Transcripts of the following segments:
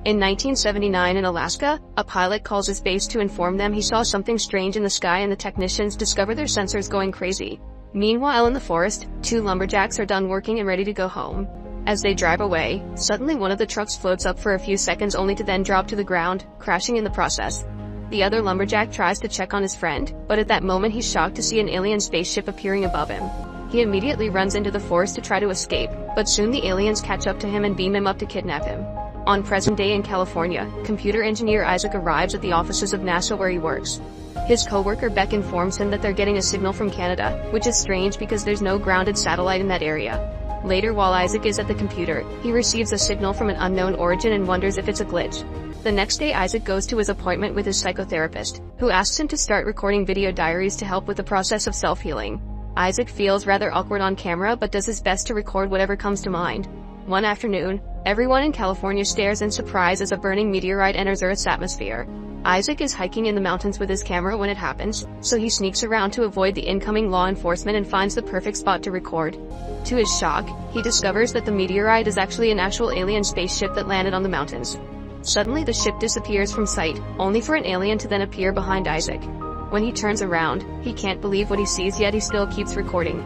In 1979 in Alaska, a pilot calls his base to inform them he saw something strange in the sky, and the technicians discover their sensors going crazy. Meanwhile in the forest, two lumberjacks are done working and ready to go home. As they drive away, suddenly one of the trucks floats up for a few seconds only to then drop to the ground, crashing in the process. The other lumberjack tries to check on his friend, but at that moment he's shocked to see an alien spaceship appearing above him. He immediately runs into the forest to try to escape, but soon the aliens catch up to him and beam him up to kidnap him. On present day in California, computer engineer Isaac arrives at the offices of NASA where he works. His co-worker Beck informs him that they're getting a signal from Canada, which is strange because there's no grounded satellite in that area. Later, while Isaac is at the computer, he receives a signal from an unknown origin and wonders if it's a glitch. The next day Isaac goes to his appointment with his psychotherapist, who asks him to start recording video diaries to help with the process of self-healing. Isaac feels rather awkward on camera but does his best to record whatever comes to mind. One afternoon, everyone in California stares in surprise as a burning meteorite enters Earth's atmosphere. Isaac is hiking in the mountains with his camera when it happens, so he sneaks around to avoid the incoming law enforcement and finds the perfect spot to record. To his shock, he discovers that the meteorite is actually an actual alien spaceship that landed on the mountains. Suddenly the ship disappears from sight, only for an alien to then appear behind Isaac. When he turns around, he can't believe what he sees, yet he still keeps recording.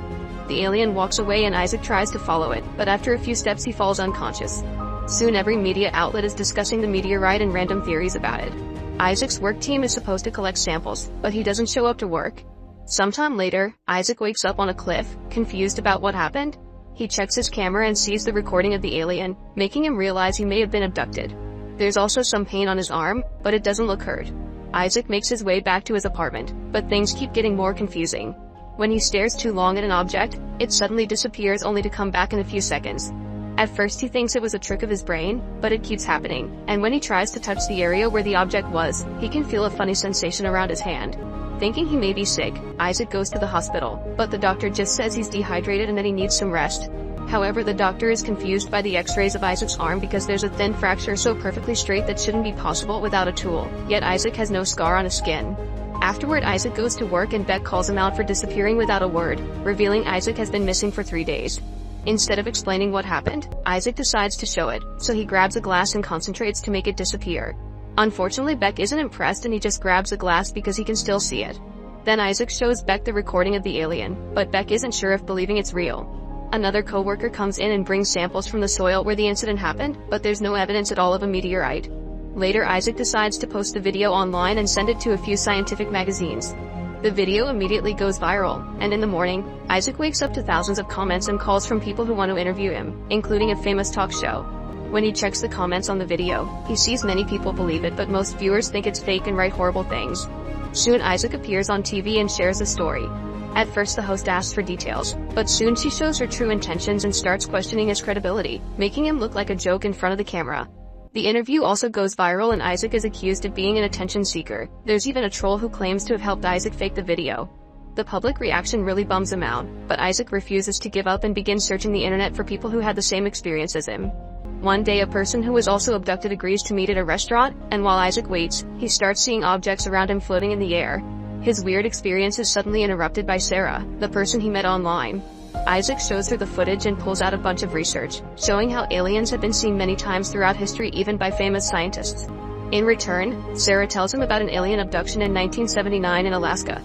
The alien walks away and Isaac tries to follow it, but after a few steps he falls unconscious. Soon every media outlet is discussing the meteorite and random theories about it. Isaac's work team is supposed to collect samples, but he doesn't show up to work. Sometime later, Isaac wakes up on a cliff, confused about what happened. He checks his camera and sees the recording of the alien, making him realize he may have been abducted. There's also some pain on his arm, but it doesn't look hurt. Isaac makes his way back to his apartment, but things keep getting more confusing. When he stares too long at an object, it suddenly disappears only to come back in a few seconds. At first he thinks it was a trick of his brain, but it keeps happening, and when he tries to touch the area where the object was, he can feel a funny sensation around his hand. Thinking he may be sick, Isaac goes to the hospital, but the doctor just says he's dehydrated and that he needs some rest. However, the doctor is confused by the x-rays of Isaac's arm because there's a thin fracture so perfectly straight that shouldn't be possible without a tool, yet Isaac has no scar on his skin. Afterward, Isaac goes to work and Beck calls him out for disappearing without a word, revealing Isaac has been missing for 3 days. Instead of explaining what happened, Isaac decides to show it, so he grabs a glass and concentrates to make it disappear. Unfortunately, Beck isn't impressed and he just grabs the glass because he can still see it. Then Isaac shows Beck the recording of the alien, but Beck isn't sure if believing it's real. Another co-worker comes in and brings samples from the soil where the incident happened, but there's no evidence at all of a meteorite. Later, Isaac decides to post the video online and send it to a few scientific magazines. The video immediately goes viral, and in the morning, Isaac wakes up to thousands of comments and calls from people who want to interview him, including a famous talk show. When he checks the comments on the video, he sees many people believe it, but most viewers think it's fake and write horrible things. Soon Isaac appears on TV and shares the story. At first the host asks for details, but soon she shows her true intentions and starts questioning his credibility, making him look like a joke in front of the camera. The interview also goes viral and Isaac is accused of being an attention seeker. There's even a troll who claims to have helped Isaac fake the video. The public reaction really bums him out, but Isaac refuses to give up and begins searching the internet for people who had the same experience as him. One day a person who was also abducted agrees to meet at a restaurant, and while Isaac waits, he starts seeing objects around him floating in the air. His weird experience is suddenly interrupted by Sarah, the person he met online. Isaac shows her the footage and pulls out a bunch of research, showing how aliens have been seen many times throughout history, even by famous scientists. In return, Sarah tells him about an alien abduction in 1979 in Alaska.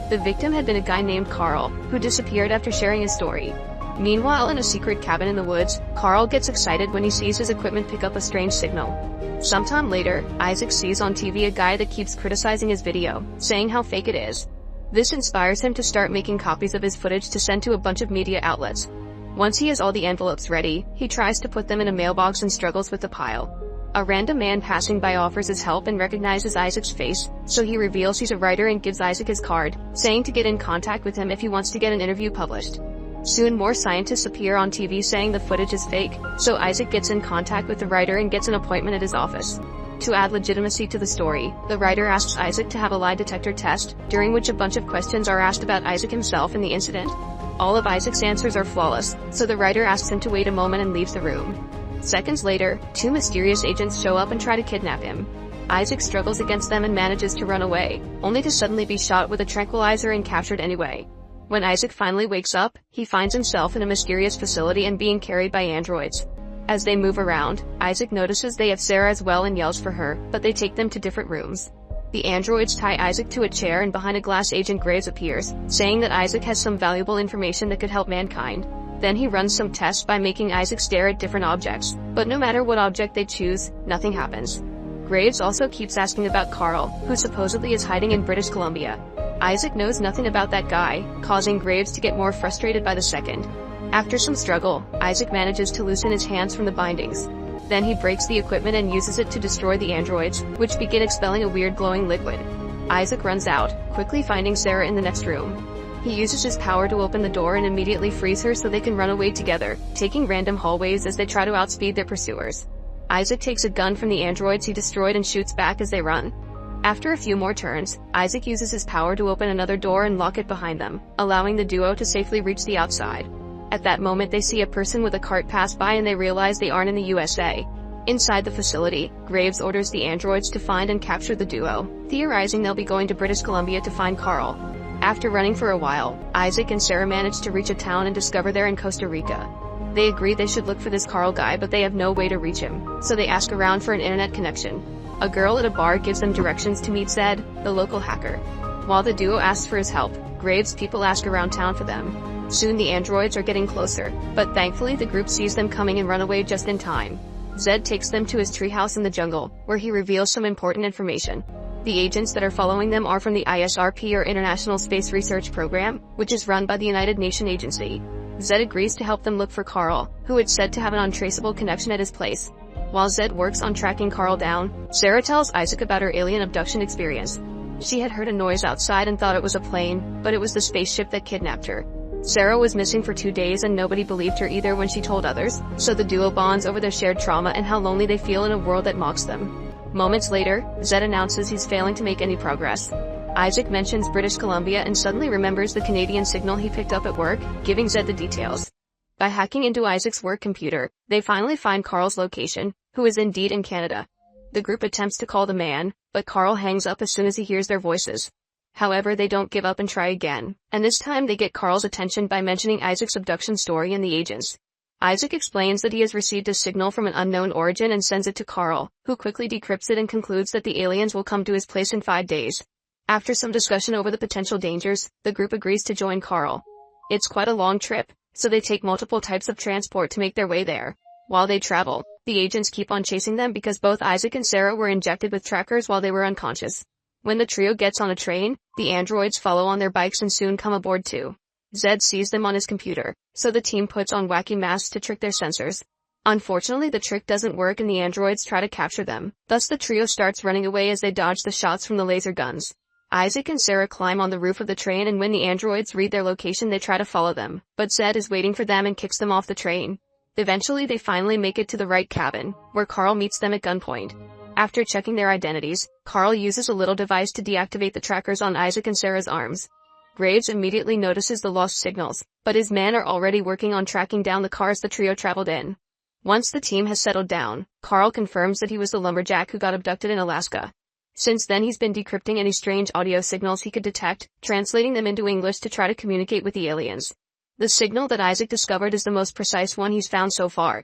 The victim had been a guy named Carl, who disappeared after sharing his story. Meanwhile, in a secret cabin in the woods, Carl gets excited when he sees his equipment pick up a strange signal. Sometime later, Isaac sees on TV a guy that keeps criticizing his video, saying how fake it is. This inspires him to start making copies of his footage to send to a bunch of media outlets. Once he has all the envelopes ready, he tries to put them in a mailbox and struggles with the pile. A random man passing by offers his help and recognizes Isaac's face, so he reveals he's a writer and gives Isaac his card, saying to get in contact with him if he wants to get an interview published. Soon more scientists appear on TV saying the footage is fake, so Isaac gets in contact with the writer and gets an appointment at his office. To add legitimacy to the story, the writer asks Isaac to have a lie detector test, during which a bunch of questions are asked about Isaac himself and the incident. All of Isaac's answers are flawless, so the writer asks him to wait a moment and leaves the room. Seconds later, two mysterious agents show up and try to kidnap him. Isaac struggles against them and manages to run away, only to suddenly be shot with a tranquilizer and captured anyway. When Isaac finally wakes up, he finds himself in a mysterious facility and being carried by androids. As they move around, Isaac notices they have Sarah as well and yells for her, but they take them to different rooms. The androids tie Isaac to a chair, and behind a glass Agent Graves appears, saying that Isaac has some valuable information that could help mankind. Then he runs some tests by making Isaac stare at different objects, but no matter what object they choose, nothing happens. Graves also keeps asking about Carl, who supposedly is hiding in British Columbia. Isaac knows nothing about that guy, causing Graves to get more frustrated by the second. After some struggle, Isaac manages to loosen his hands from the bindings. Then he breaks the equipment and uses it to destroy the androids, which begin expelling a weird glowing liquid. Isaac runs out, quickly finding Sarah in the next room. He uses his power to open the door and immediately frees her so they can run away together, taking random hallways as they try to outspeed their pursuers. Isaac takes a gun from the androids he destroyed and shoots back as they run. After a few more turns, Isaac uses his power to open another door and lock it behind them, allowing the duo to safely reach the outside. At that moment they see a person with a cart pass by and they realize they aren't in the USA. Inside the facility, Graves orders the androids to find and capture the duo, theorizing they'll be going to British Columbia to find Carl. After running for a while, Isaac and Sarah manage to reach a town and discover they're in Costa Rica. They agree they should look for this Carl guy, but they have no way to reach him, so they ask around for an internet connection. A girl at a bar gives them directions to meet Zed, the local hacker. While the duo asks for his help, Graves' people ask around town for them. Soon the androids are getting closer, but thankfully the group sees them coming and run away just in time. Zed takes them to his treehouse in the jungle, where he reveals some important information. The agents that are following them are from the ISRP, or International Space Research Program, which is run by the United Nations agency. Zed agrees to help them look for Carl, who is said to have an untraceable connection at his place. While Zed works on tracking Carl down, Sarah tells Isaac about her alien abduction experience. She had heard a noise outside and thought it was a plane, but it was the spaceship that kidnapped her. Sarah was missing for 2 days and nobody believed her either when she told others, so the duo bonds over their shared trauma and how lonely they feel in a world that mocks them. Moments later, Zed announces he's failing to make any progress. Isaac mentions British Columbia and suddenly remembers the Canadian signal he picked up at work, giving Zed the details. By hacking into Isaac's work computer, they finally find Carl's location, who is indeed in Canada. The group attempts to call the man, but Carl hangs up as soon as he hears their voices. However, they don't give up and try again, and this time they get Carl's attention by mentioning Isaac's abduction story and the agents. Isaac explains that he has received a signal from an unknown origin and sends it to Carl, who quickly decrypts it and concludes that the aliens will come to his place in 5 days. After some discussion over the potential dangers, the group agrees to join Carl. It's quite a long trip, so they take multiple types of transport to make their way there. While they travel, the agents keep on chasing them because both Isaac and Sarah were injected with trackers while they were unconscious. When the trio gets on a train, the androids follow on their bikes and soon come aboard too. Zed sees them on his computer, so the team puts on wacky masks to trick their sensors. Unfortunately, the trick doesn't work and the androids try to capture them, thus the trio starts running away as they dodge the shots from the laser guns. Isaac and Sarah climb on the roof of the train, and when the androids read their location they try to follow them, but Zed is waiting for them and kicks them off the train. Eventually they finally make it to the right cabin, where Carl meets them at gunpoint. After checking their identities, Carl uses a little device to deactivate the trackers on Isaac and Sarah's arms. Graves immediately notices the lost signals, but his men are already working on tracking down the cars the trio traveled in. Once the team has settled down, Carl confirms that he was the lumberjack who got abducted in Alaska. Since then he's been decrypting any strange audio signals he could detect, translating them into English to try to communicate with the aliens. The signal that Isaac discovered is the most precise one he's found so far.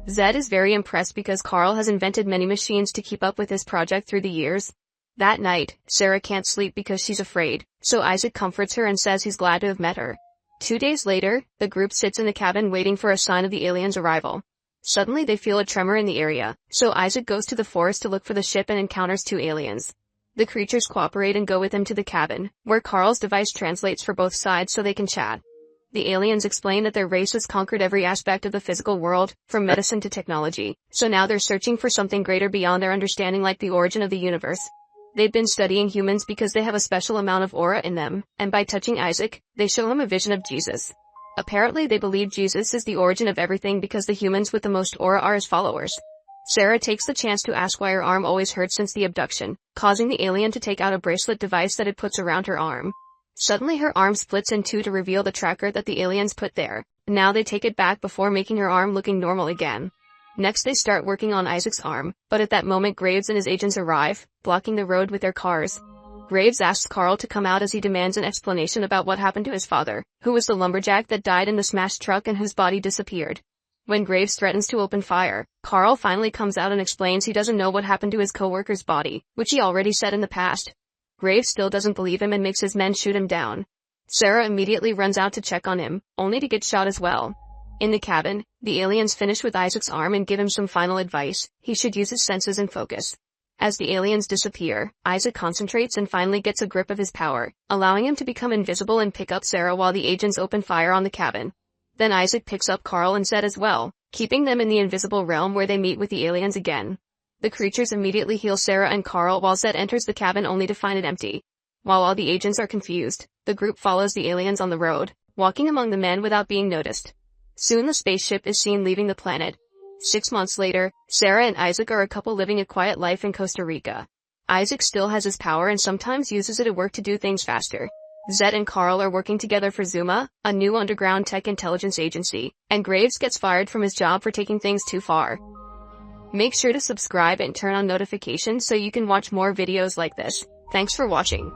Zed is very impressed because Carl has invented many machines to keep up with his project through the years. That night, Sarah can't sleep because she's afraid, so Isaac comforts her and says he's glad to have met her. 2 days later, the group sits in the cabin waiting for a sign of the aliens' arrival. Suddenly they feel a tremor in the area, so Isaac goes to the forest to look for the ship and encounters 2 aliens. The creatures cooperate and go with him to the cabin, where Carl's device translates for both sides so they can chat. The aliens explain that their race has conquered every aspect of the physical world, from medicine to technology, so now they're searching for something greater beyond their understanding, like the origin of the universe. They've been studying humans because they have a special amount of aura in them, and by touching Isaac, they show him a vision of Jesus. Apparently they believe Jesus is the origin of everything because the humans with the most aura are his followers. Sarah takes the chance to ask why her arm always hurts since the abduction, causing the alien to take out a bracelet device that it puts around her arm. Suddenly her arm splits in two to reveal the tracker that the aliens put there. Now they take it back before making her arm looking normal again. Next they start working on Isaac's arm, but at that moment Graves and his agents arrive, blocking the road with their cars. Graves asks Carl to come out as he demands an explanation about what happened to his father, who was the lumberjack that died in the smashed truck and whose body disappeared. When Graves threatens to open fire, Carl finally comes out and explains he doesn't know what happened to his coworker's body, which he already said in the past. Graves still doesn't believe him and makes his men shoot him down. Sarah immediately runs out to check on him, only to get shot as well. In the cabin, the aliens finish with Isaac's arm and give him some final advice: he should use his senses and focus. As the aliens disappear, Isaac concentrates and finally gets a grip of his power, allowing him to become invisible and pick up Sarah while the agents open fire on the cabin. Then Isaac picks up Carl and Zed as well, keeping them in the invisible realm where they meet with the aliens again. The creatures immediately heal Sarah and Carl while Zed enters the cabin only to find it empty. While all the agents are confused, the group follows the aliens on the road, walking among the men without being noticed. Soon the spaceship is seen leaving the planet. 6 months later, Sarah and Isaac are a couple living a quiet life in Costa Rica. Isaac still has his power and sometimes uses it at work to do things faster. Zed and Carl are working together for Zuma, a new underground tech intelligence agency, and Graves gets fired from his job for taking things too far. Make sure to subscribe and turn on notifications so you can watch more videos like this. Thanks for watching.